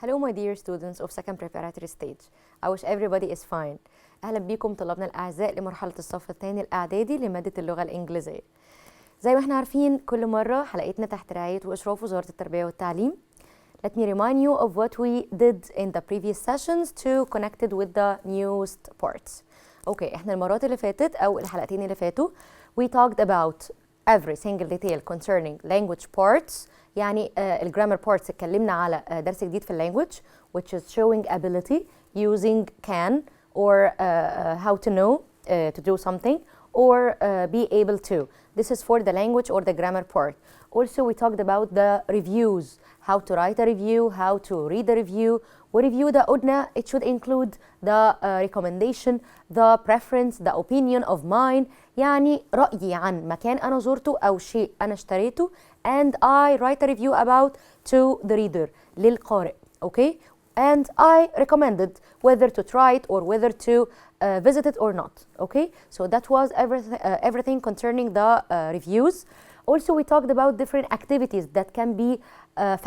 Hello my dear students of second preparatory stage. I wish everybody is fine. أهلا بيكم طلابنا الأعزاء لمرحلة الصف الثاني الإعدادي لمادة اللغة الإنجليزية. زي ما احنا عارفين كل مرة حلقتنا تحت رعاية وإشراف وزارة التربية والتعليم. Let me remind you of what we did in the previous sessions to connect it with the newest parts. Okay, احنا المرات اللي فاتت أو الحلقتين اللي فاتوا we talked about every single detail concerning language parts. يعني الجرامر بارتس اتكلمنا على درس جديد في اللانجوج which is showing ability using can or how to know to do something or be able to. This is for the language or the grammar part. Also we talked about the reviews, how to write a review, how to read a review. وريفيو ده قلنا it should include the recommendation, the preference, the opinion of mine. يعني رأيي عن مكان أنا زرته أو شيء أنا اشتريته and I write a review about to the reader للقارئ. Okay? And I recommended whether to try it or whether to visit it or not. Okay? So that was everything concerning the reviews. Also we talked about different activities that can be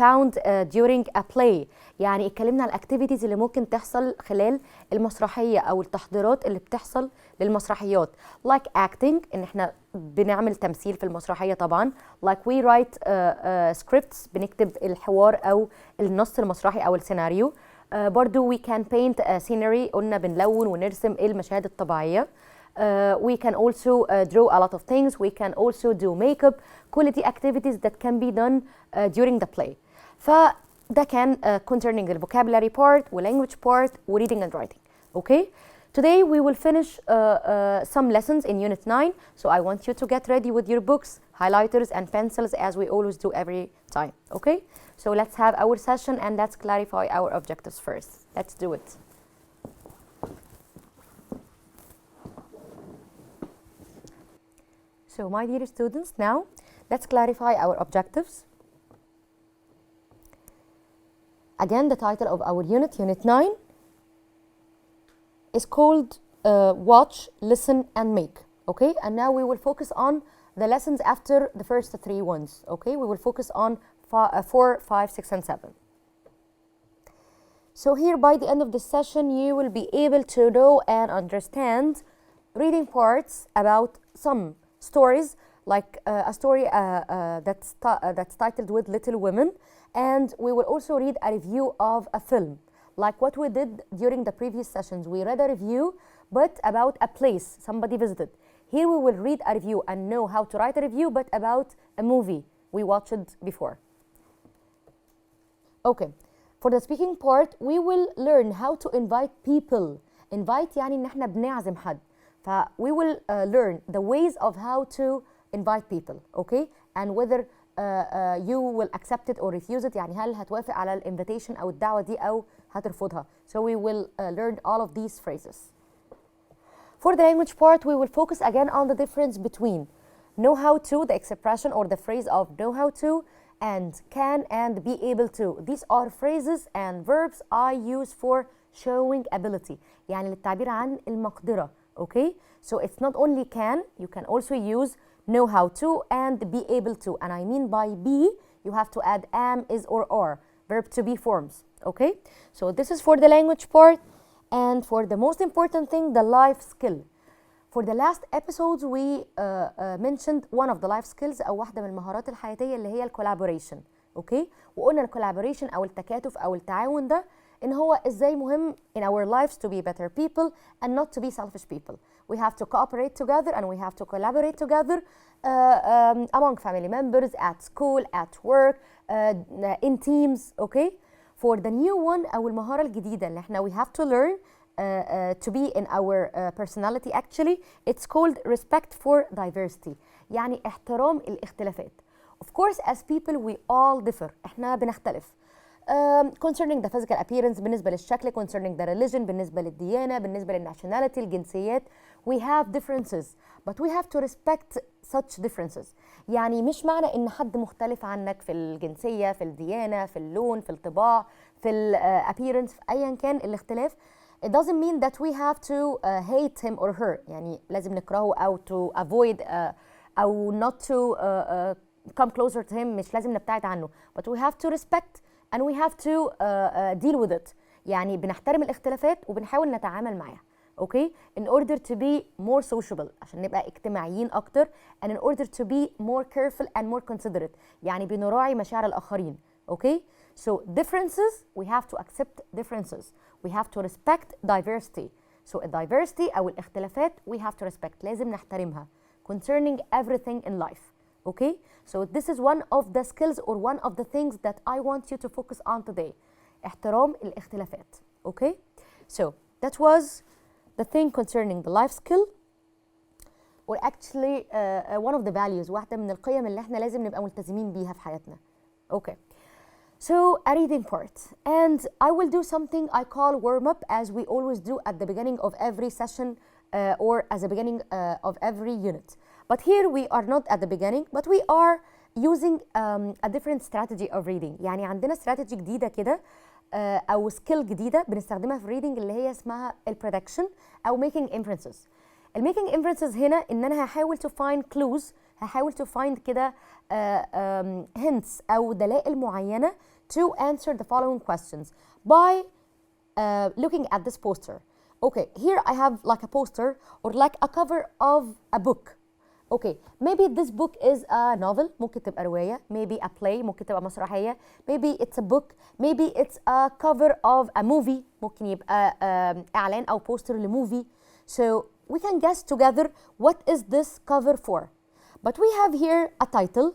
found during a play. يعني اتكلمنا على الاكتيفيتيز اللي ممكن تحصل خلال المسرحية أو التحضيرات اللي بتحصل للمسرحيات. Like acting إن احنا بنعمل تمثيل في المسرحية طبعا. Like we write scripts بنكتب الحوار أو النص المسرحي أو السيناريو. برضو we can paint a scenery قلنا بنلون ونرسم المشاهد الطبيعية. We can also draw a lot of things. We can also do makeup. كل دي activities that can be done during the play. فده كان concerning the vocabulary part و language part و reading and writing. Okay? Today we will finish some lessons in Unit 9. So I want you to get ready with your books, highlighters and pencils as we always do every time. Okay? So let's have our session and let's clarify our objectives first. Let's do it. So my dear students, now let's clarify our objectives. Again, the title of our unit, Unit 9, is called Watch, Listen and Make. Okay, and now we will focus on the lessons after the first three ones. Okay, we will focus on 4, 5, 6 and 7. So here by the end of this session, you will be able to know and understand reading parts about some stories, like a story that's titled with Little Women, and we will also read a review of a film, like what we did during the previous sessions. We read a review, but about a place somebody visited. Here we will read a review and know how to write a review, but about a movie we watched before. Okay, for the speaking part, we will learn how to invite people. Invite يعني إن إحنا بنعزم حد. We will learn the ways of how to invite people, okay? And whether you will accept it or refuse it. يعني هل هتوافق على الانفيتيشن أو الدعوة دي أو هترفضها. So we will learn all of these phrases. For the language part, we will focus again on the difference between know how to, the expression or the phrase of know how to, and can and be able to. These are phrases and verbs I use for showing ability. يعني للتعبير عن المقدرة. Okay, so it's not only can, you can also use know how to and be able to. And I mean by be, you have to add am, is, or are, verb to be forms. Okay, so this is for the language part. And for the most important thing, the life skill. For the last episodes, we mentioned one of the life skills أو واحدة من المهارات الحياتية اللي هي collaboration. Okay, وقلنا collaboration أو التكاتف أو التعاون ده إن هو إزاي مهم in our lives to be better people and not to be selfish people. We have to cooperate together and we have to collaborate together among family members, at school, at work, in teams. Okay? For the new one أو المهارة الجديدة اللي إحنا we have to learn to be in our personality actually, it's called respect for diversity. يعني احترام الاختلافات. Of course as people we all differ. إحنا بنختلف. Concerning the physical appearance بالنسبة للشكل, concerning the religion بالنسبة للديانة, بالنسبة للnationality, الجنسيات, we have differences, but we have to respect such differences. يعني مش معنى إن حد مختلف عنك في الجنسية, في الديانة, في اللون, في الطباع, في appearance, في أيا كان الاختلاف, it doesn't mean that we have to hate him or her. يعني لازم نكرهه أو to avoid أو not to come closer to him. مش لازم نبتعد عنه, but we have to respect and we have to deal with it. يعني بنحترم الاختلافات وبنحاول نتعامل معاها. Okay, in order to be more sociable عشان نبقى اجتماعيين أكتر, and in order to be more careful and more considerate يعني بنراعي مشاعر الآخرين. Okay, so differences, we have to accept differences. We have to respect diversity. So diversity أو الاختلافات we have to respect, لازم نحترمها concerning everything in life. Okay, so this is one of the skills or one of the things that I want you to focus on today. احترام الاختلافات. Okay, so that was the thing concerning the life skill, or actually one of the values, واحدة من القيم اللي احنا لازم نبقى ملتزمين بيها في حياتنا. Okay, so a reading part, and I will do something I call warm up, as we always do at the beginning of every session or as a beginning of every unit. But here we are not at the beginning, but we are using a different strategy of reading. يعني عندنا strategy جديدة كده أو skill جديدة بنستخدمها في reading اللي هي اسمها prediction أو making inferences. making inferences هنا إن أنا هحاول to find clues, هحاول to find كده hints أو دلائل معينة to answer the following questions by looking at this poster. Okay, here I have like a poster or like a cover of a book. Okay, maybe this book is a novel, ممكن تبقى رواية, maybe a play, ممكن تبقى مسرحية, maybe it's a book, maybe it's a cover of a movie, ممكن يبقى إعلان أو poster لmovie. So we can guess together what is this cover for. But we have here a title,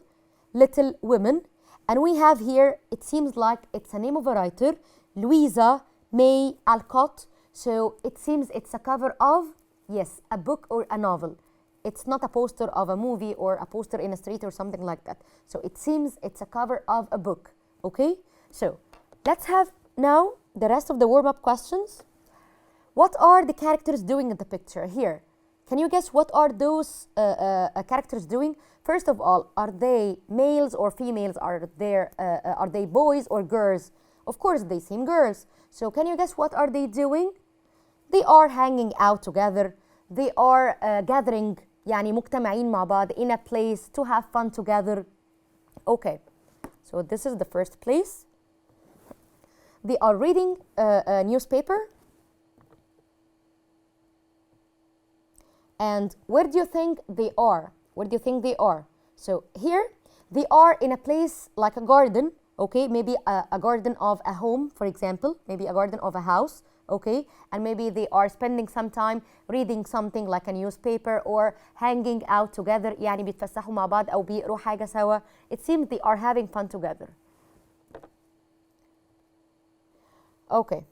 Little Women, and we have here, it seems like it's a name of a writer, Louisa May Alcott. So it seems it's a cover of, yes, a book or a novel. It's not a poster of a movie or a poster in a street or something like that. So it seems it's a cover of a book. Okay, so let's have now the rest of the warm-up questions. What are the characters doing in the picture here? Can you guess what are those characters doing? First of all, are they males or females? Are they boys or girls? Of course, they seem girls. So can you guess what are they doing? They are hanging out together. They are gathering, يعني مجتمعين مع بعض in a place to have fun together. Okay, so this is the first place. They are reading a newspaper. And where do you think they are? Where do you think they are? So here, they are in a place like a garden, okay? Maybe a garden of a home, for example, maybe a garden of a house, okay? And maybe they are spending some time reading something like a newspaper or hanging out together, يعني بيتفسحوا مع بعض أو بيقروا حاجة سوا. It seems they are having fun together. Okay.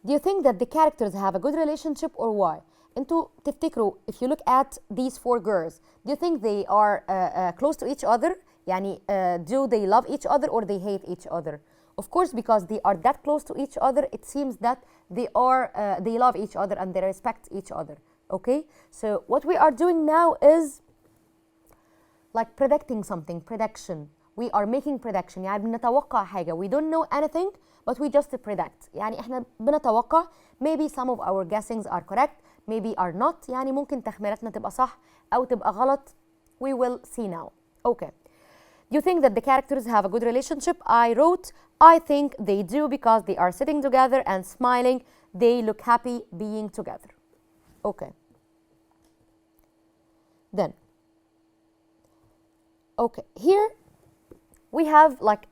Do you think that the characters have a good relationship or why? انتوا تفتكروا, if you look at these four girls, do you think they are close to each other? يعني do they love each other or they hate each other? Of course, because they are that close to each other, it seems that they love each other and they respect each other. Okay, so what we are doing now is like predicting something, prediction. We are making prediction, يعني بنتوقع حاجة. We don't know anything, but we just predict. يعني احنا بنتوقع. Maybe some of our guessings are correct, maybe are not. يعني ممكن تخميناتنا تبقى صح أو تبقى غلط. We will see now. Okay. Do you think that the characters have a good relationship? I wrote, I think they do because they are sitting together and smiling. They look happy being together. Okay. Then, okay, here we have like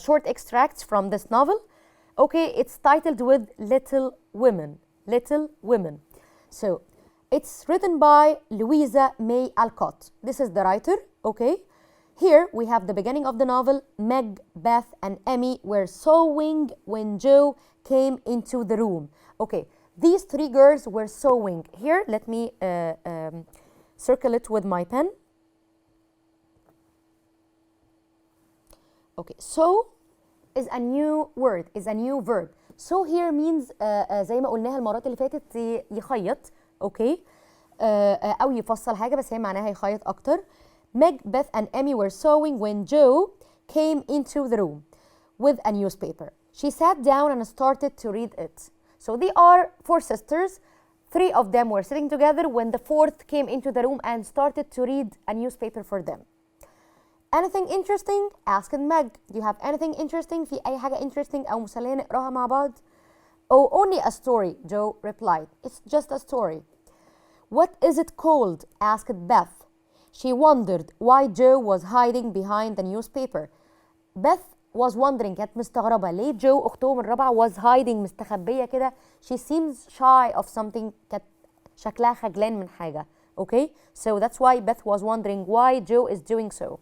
short extracts from this novel. Okay, it's titled with Little Women. Little Women. So, it's written by Louisa May Alcott. This is the writer, okay? Here we have the beginning of the novel. Meg, Beth, and Emmy were sewing when Joe came into the room. Okay, these three girls were sewing. Here, let me circle it with my pen. Okay, sew is a new word, is a new verb. Sew here means زي ما قلناها المرات اللي فاتت يخيط, okay? أو يفصل حاجة, بس هي معناها يخيط أكتر. Meg, Beth, and Emmy were sewing when Joe came into the room with a newspaper. She sat down and started to read it. So they are four sisters. Three of them were sitting together when the fourth came into the room and started to read a newspaper for them. Anything interesting? asked Meg. Do you have anything interesting? في أي حاجة interesting أو مسلية نقراها مع بعض؟ Oh, only a story, Joe replied. It's just a story. What is it called? asked Beth. She wondered why Joe was hiding behind the newspaper. Beth was wondering, كانت مستغربة ليه جو أختهم الرابعة was hiding مستخبية كده. She seems shy of something. كانت شكلها خجلان من حاجة. Okay, so that's why Beth was wondering why Joe is doing so.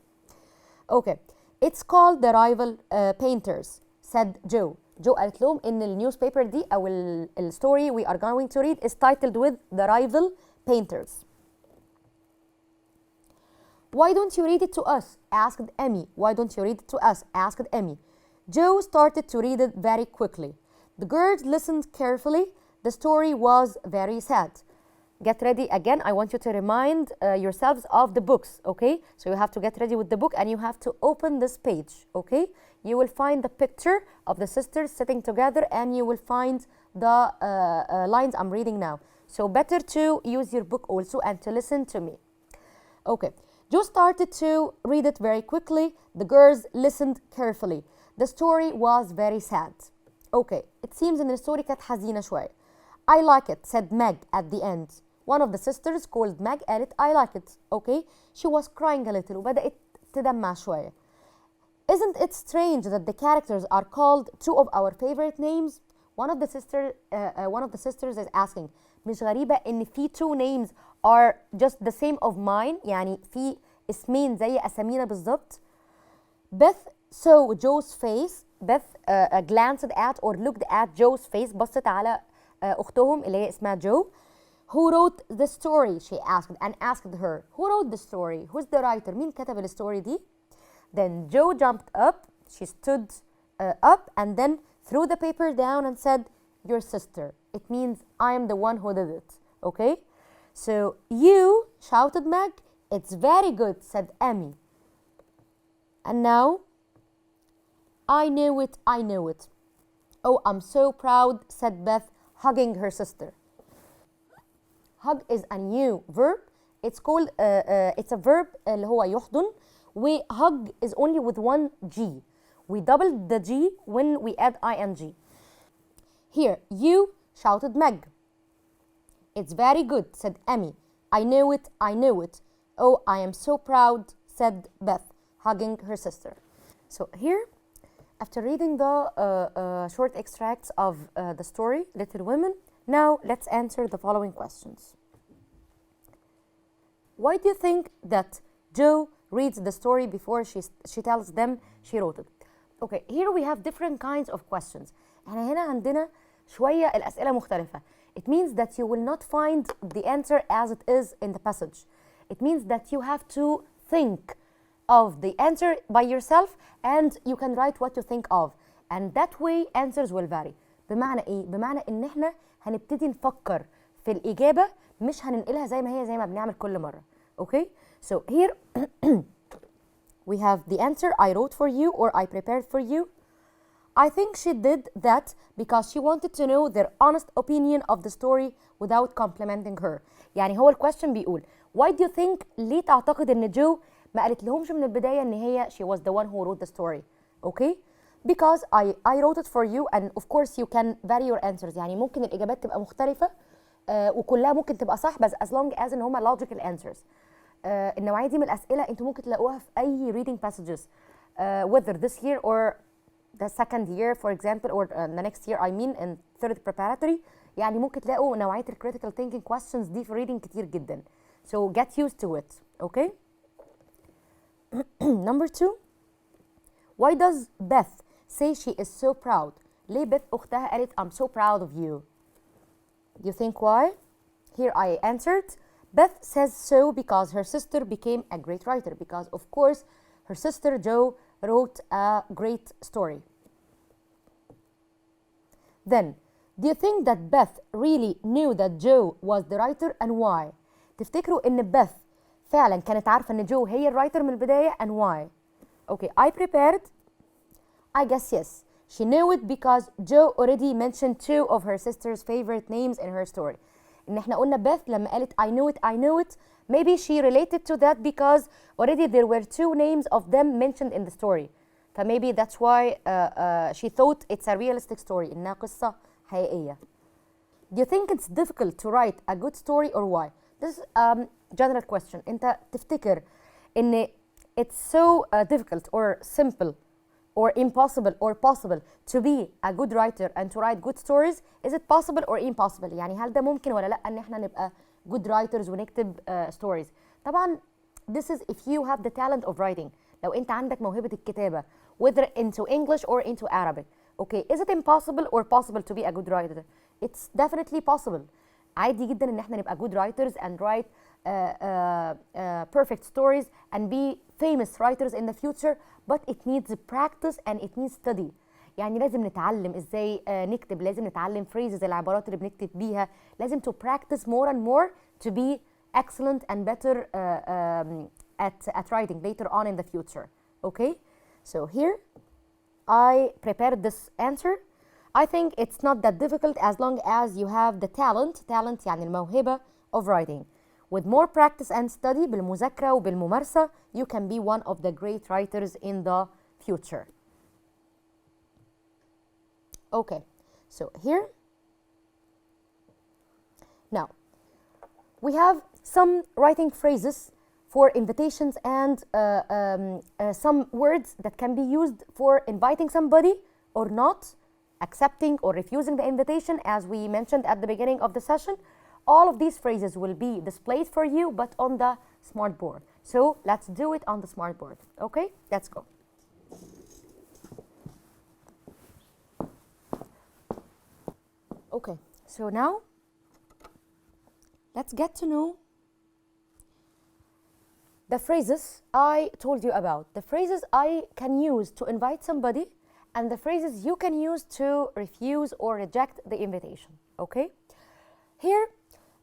Okay, it's called the rival painters, said Joe. جو قالت لهم إن النيوزبيبر دي أو الستوري we are going to read is titled with the rival painters. Why don't you read it to us? asked Emmy. Why don't you read it to us? asked Emmy. Joe started to read it very quickly. The girls listened carefully. The story was very sad. Get ready again. I want you to remind yourselves of the books, okay? So you have to get ready with the book and you have to open this page, okay? You will find the picture of the sisters sitting together and you will find the lines I'm reading now. So better to use your book also and to listen to me. Okay. Joe started to read it very quickly. The girls listened carefully. The story was very sad. Okay, it seems in the story كانت حزينة شوية. I like it, said Meg at the end. One of the sisters called Meg قالت I like it. Okay, she was crying a little وبدأت تدمع شوية. Isn't it strange that the characters are called two of our favorite names? One of the sisters is asking. مش غريبة إن في two names are just the same of mine يعني في اسمين زي أسامينا بالظبط. Beth saw Joe's face. Beth glanced at or looked at Joe's face. بصت على أختهم اللي هي اسمها جو. Who wrote the story? She asked and asked her. Who wrote the story? Who's the writer? مين كتب الستوري دي? Then Joe jumped up. She stood up and then threw the paper down and said, your sister. It means I am the one who did it. Okay? So you, shouted Meg. It's very good, said Emmy. And now, I knew it, I knew it. Oh, I'm so proud, said Beth, hugging her sister. Hug is a new verb. It's called, it's a verb اللي هو يحضن. We hug is only with one G. We double the G when we add ing. Here, you, shouted Meg. It's very good, said Emmy. I knew it, I knew it. Oh, I am so proud, said Beth, hugging her sister. So here, after reading the short extracts of the story, Little Women, now let's answer the following questions. Why do you think that Jo reads the story before she tells them she wrote it? Okay, here we have different kinds of questions. احنا هنا عندنا شوية الأسئلة مختلفة. It means that you will not find the answer as it is in the passage. It means that you have to think of the answer by yourself and you can write what you think of. And that way answers will vary. بمعنى إيه؟ بمعنى إن إحنا هنبتدي نفكر في الإجابة مش هننقلها زي ما هي زي ما بنعمل كل مرة. Okay? So here we have the answer I wrote for you or I prepared for you. I think she did that because she wanted to know their honest opinion of the story without complimenting her. يعني هو الكويستشن بيقول why do you think ليه تعتقد ان جو ما قالت لهمش من البداية ان هي she was the one who wrote the story. Okay? Because I wrote it for you and of course you can vary your answers. يعني ممكن الإجابات تبقى مختلفة وكلها ممكن تبقى صح بس as long as ان هما logical answers. النوعية دي من الأسئلة انتوا ممكن تلاقوها في أي reading passages whether this year or the second year for example or the next year I mean in third preparatory. يعني ممكن تلاقوا نوعية critical thinking questions دي في reading كتير جدا. So get used to it. Okay? Number 2. Why does Beth say she is so proud? ليه بيث أختها قالت I'm so proud of you? Do you think why? Here I answered. Beth says so because her sister became a great writer. Because of course her sister Jo wrote a great story. Then, do you think that Beth really knew that Jo was the writer and why? تفتكروا إن Beth فعلا كانت عارفة إن جو هي الرايتر من البداية and why? Okay, I prepared. I guess yes. She knew it because Jo already mentioned two of her sister's favorite names in her story. ان احنا قلنا Beth لما قالت I knew it I knew it, maybe she related to that because already there were two names of them mentioned in the story. فmaybe that's why she thought it's a realistic story, إنها قصة حقيقية. Do you think it's difficult to write a good story or why? This is general question. أنت تفتكر إن it's so difficult or simple or impossible or possible to be a good writer and to write good stories? Is it possible or impossible? يعني هل ده ممكن ولا لأ إن إحنا نبقى good writers ونكتب stories؟ طبعا this is if you have the talent of writing. لو أنت عندك موهبة الكتابة whether into English or into Arabic. Okay, is it impossible or possible to be a good writer? It's definitely possible. عادي جدا ان احنا نبقى good writers and write perfect stories and be famous writers in the future, but it needs practice and it needs study. يعني لازم نتعلم ازاي نكتب، لازم نتعلم phrases العبارات اللي بنكتب بيها، لازم to practice more and more to be excellent and better at writing later on in the future. Okay, so here I prepared this answer. I think it's not that difficult as long as you have the talent يعني الموهبة of writing. With more practice and study بالمذاكرة وبالممارسة you can be one of the great writers in the future. Okay, so here now we have some writing phrases for invitations and some words that can be used for inviting somebody or not, accepting or refusing the invitation, as we mentioned at the beginning of the session. All of these phrases will be displayed for you, but on the smart board. So let's do it on the smart board. Okay, let's go. Okay, so now let's get to know the phrases I told you about, the phrases I can use to invite somebody, and the phrases you can use to refuse or reject the invitation. Okay? Here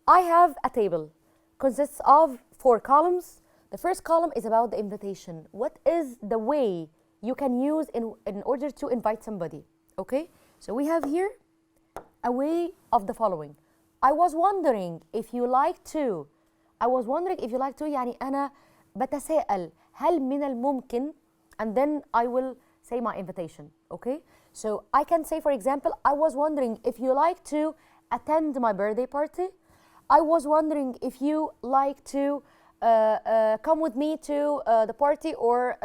I have a table, consists of 4 columns. The first column is about the invitation. What is the way you can use in order to invite somebody? Okay? So we have here a way of the following. I was wondering if you like to. I was wondering if you like to يعني أنا بتساءل هل من الممكن, and then I will say my invitation. Okay, so I can say, for example, I was wondering if you like to attend my birthday party. I was wondering if you like to come with me to the party or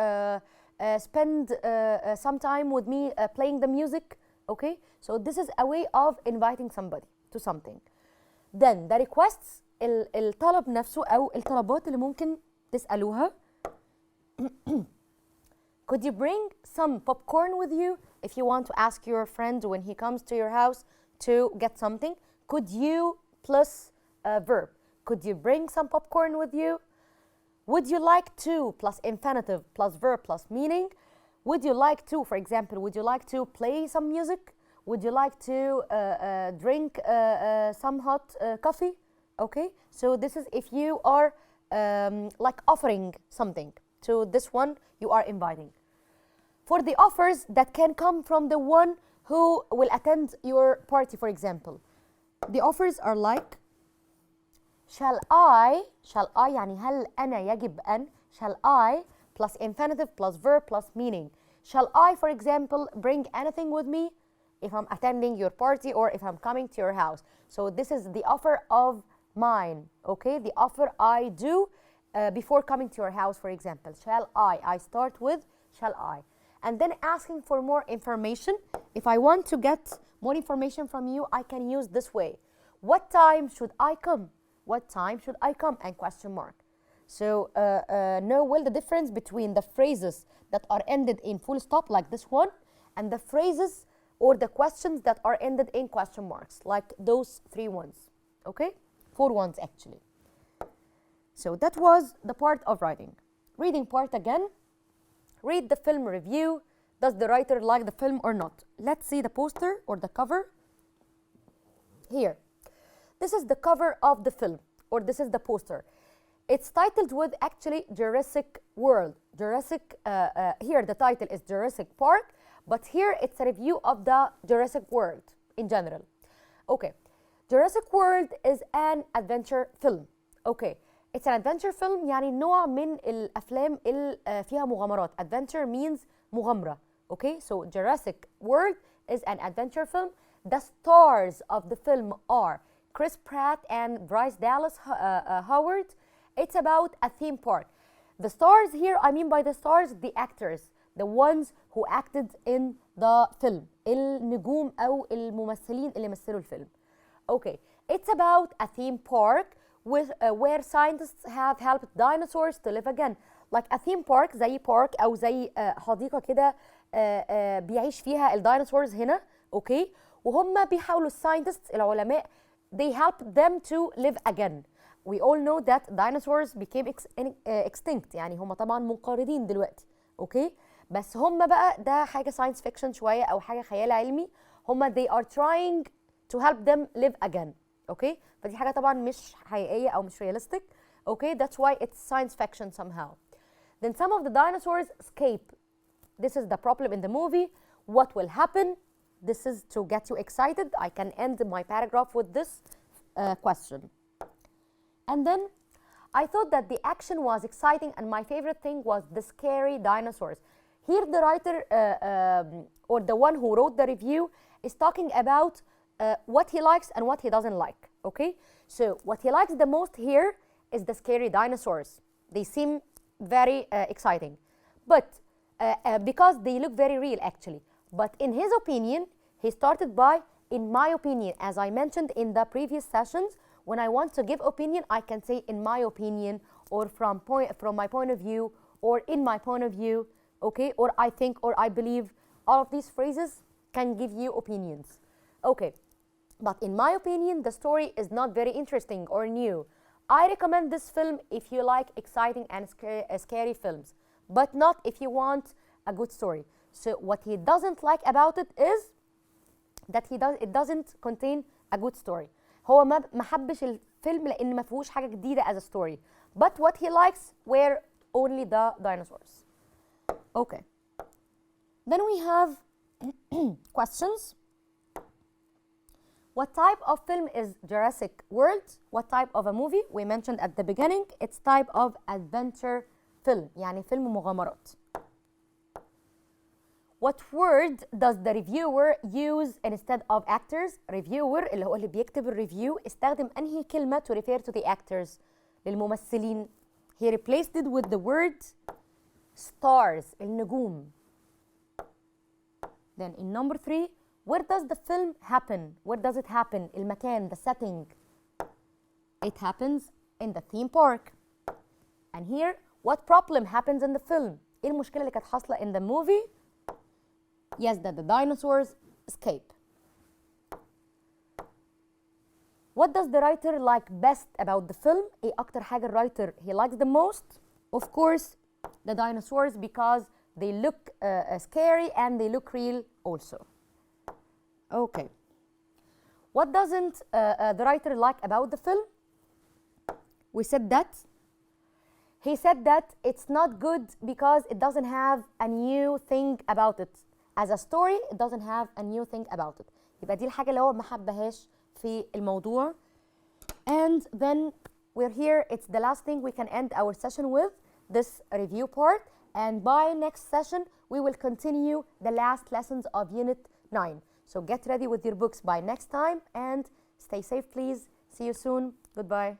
spend some time with me playing the music. Okay, so this is a way of inviting somebody to something. Then the requests, الطلب نفسه أو الطلبات اللي ممكن تسألوها. Could you bring some popcorn with you if you want to ask your friend when he comes to your house to get something? Could you plus a verb. Could you bring some popcorn with you? Would you like to plus infinitive plus verb plus meaning. Would you like to, for example, would you like to play some music? Would you like to drink some hot coffee? Okay, so this is if you are like offering something to this one you are inviting. For the offers that can come from the one who will attend your party, for example, the offers are like shall I يعني هل أنا يجب أن, shall I plus infinitive plus verb plus meaning. Shall I, for example, bring anything with me if I'm attending your party or if I'm coming to your house? So this is the offer of mine, okay? The offer I do before coming to your house, for example. Shall I start with shall I. And then asking for more information. If I want to get more information from you, I can use this way. What time should I come? What time should I come? And question mark. So know well the difference between the phrases that are ended in full stop like this one and the phrases or the questions that are ended in question marks like those 3 ones, okay? 4 ones actually. So that was the part of writing. Reading part again. Read the film review. Does the writer like the film or not? Let's see the poster or the cover. Here. This is the cover of the film, or this is the poster. It's titled with actually Jurassic World. Here the title is Jurassic Park, but here it's a review of the Jurassic World in general. Okay. Jurassic World is an adventure film. Okay, it's an adventure film يعني نوع من الأفلام اللي فيها مغامرات. Adventure means مغامرة. Okay, so Jurassic World is an adventure film. The stars of the film are Chris Pratt and Bryce Dallas Howard. It's about a theme park. The stars here, I mean by the stars, the actors, the ones who acted in the film. النجوم أو الممثلين اللي مثلوا الفيلم. Okay, it's about a theme park with where scientists have helped dinosaurs to live again. Like a theme park زي park أو زي حديقة كده بيعيش فيها الديناصورز هنا. Okay, وهم بيحاولوا scientists العلماء they help them to live again. We all know that dinosaurs became extinct. يعني هم طبعا منقرضين دلوقتي. Okay, بس هم بقى ده حاجة science fiction شوية أو حاجة خيال علمي. هم they are trying to help them live again. Okay, فدي حاجة طبعا مش حقيقية أو مش realistic. Okay, that's why it's science fiction somehow. Then some of the dinosaurs escape. This is the problem in the movie. What will happen? This is to get you excited. I can end my paragraph with this question. And then I thought that the action was exciting and my favorite thing was the scary dinosaurs. Here the writer or the one who wrote the review is talking about what he likes and what he doesn't like. Okay, so what he likes the most here is the scary dinosaurs. They seem very exciting, but because they look very real actually. But in his opinion, he started by, in my opinion, as I mentioned in the previous sessions, when I want to give opinion, I can say in my opinion, or from my point of view, or in my point of view, okay, or I think, or I believe. All of these phrases can give you opinions. Okay, but in my opinion, the story is not very interesting or new. I recommend this film if you like exciting and scary films, but not if you want a good story. So what he doesn't like about it is that it doesn't contain a good story. هو ما حبش الفيلم لأن ما فيهوش حاجة جديدة as a story. But what he likes were only the dinosaurs. Okay. Then we have questions. What type of film is Jurassic World? What type of a movie? We mentioned at the beginning, it's type of adventure film. يعني فيلم مغامرات. What word does the reviewer use instead of actors? Reviewer اللي هو اللي بيكتب الريفيو استخدم أنهي كلمة to refer to the actors للممثلين. He replaced it with the word stars النجوم. Then in number 3, where does the film happen? Where does it happen? المكان, the setting. It happens in the theme park. And here, what problem happens in the film? إيه المشكلة اللي كانت حاصلة in the movie? Yes, that the dinosaurs escape. What does the writer like best about the film? إيه أكتر حاجة الرايتر he likes the most? Of course, the dinosaurs because they look scary and they look real also. Okay. What doesn't the writer like about the film? We said that. He said that it's not good because it doesn't have a new thing about it. As a story, it doesn't have a new thing about it. يبقى دي الحاجة اللي هو ما حبهاش في الموضوع. And then we're here. It's the last thing we can end our session with, this review part. And by next session, we will continue the last lessons of Unit 9. So get ready with your books by next time and stay safe, please. See you soon. Goodbye.